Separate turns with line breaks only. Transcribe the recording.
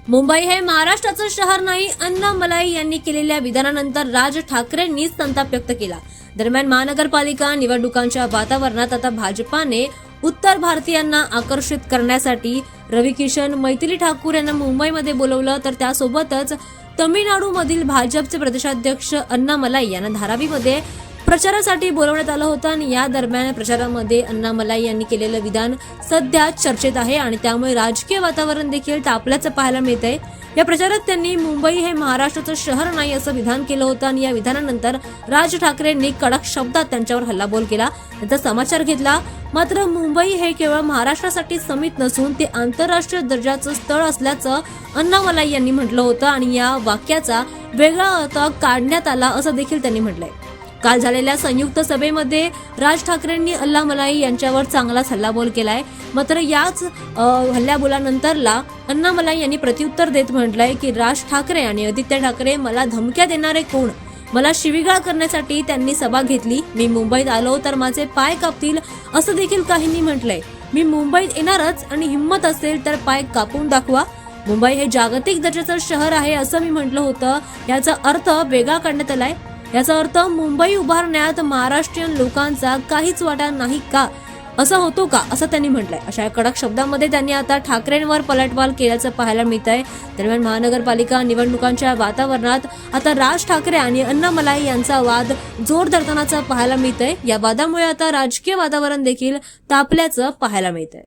मुंबई हे महाराष्ट्राचं शहर नाही, अण्णामलाई यांनी केलेल्या विधानानंतर राज ठाकरेंनी संताप व्यक्त केला. दरम्यान महानगरपालिका निवडणुकांच्या वातावरणात आता भाजपाने उत्तर भारतीयांना आकर्षित करण्यासाठी रवी किशन, मैथिली ठाकूर यांना मुंबईमध्ये बोलवलं, तर त्यासोबतच तमिळनाडूमधील भाजपचे प्रदेशाध्यक्ष अण्णामलाई यांना धारावीमध्ये प्रचारासाठी बोलवण्यात आलं होतं. आणि या दरम्यान प्रचारामध्ये अण्णामलाई यांनी केलेलं विधान सध्या चर्चेत आहे आणि त्यामुळे राजकीय वातावरण देखील तापल्याचं पाहायला मिळतंय. या प्रचारात त्यांनी मुंबई हे महाराष्ट्राचं शहर नाही असं विधान केलं होतं आणि या विधानानंतर राज ठाकरेंनी कडक शब्दात त्यांच्यावर हल्लाबोल केला, त्याचा समाचार घेतला. मात्र मुंबई हे केवळ महाराष्ट्रासाठी समित नसून ते आंतरराष्ट्रीय दर्जाचं स्थळ असल्याचं अण्णामलाई यांनी म्हटलं होतं आणि या वाक्याचा वेगळा अर्थ काढण्यात आला असं देखील त्यांनी म्हटलंय. काल झालेल्या संयुक्त सभेमध्ये राज ठाकरेंनी अण्णामलाई यांच्यावर चांगलाच हल्लाबोल केलाय. मात्र याच हल्लाबोलानंतरला अण्णामलाई यांनी प्रत्युत्तर देत म्हटलंय की राज ठाकरे आणि आदित्य ठाकरे मला धमक्या देणारे कोण? मला शिवीगाळ करण्यासाठी त्यांनी सभा घेतली. मी मुंबईत आलो तर माझे पाय कापतील असं देखील काहींनी म्हटलंय. मी मुंबईत येणारच आणि हिंमत असेल तर पाय कापून दाखवा. मुंबई हे जागतिक दर्जाचं शहर आहे असं मी म्हटलं होतं. याचा अर्थ वेगळा काढण्यात आलाय. याचा अर्थ मुंबई उभारण्यात महाराष्ट्रीयन लोकांचा काहीच वाटा नाही का, असं होतो का, असं त्यांनी म्हटलंय. अशा कडक शब्दांमध्ये त्यांनी आता ठाकरेंवर पलटवार केल्याचं पाहायला मिळतंय. दरम्यान महानगरपालिका निवडणुकांच्या वातावरणात आता राज ठाकरे आणि अण्णामलाई यांचा वाद जोर धरतानाचा पाहायला मिळतंय. या वादामुळे आता राजकीय वातावरण देखील तापल्याचं पाहायला मिळतंय.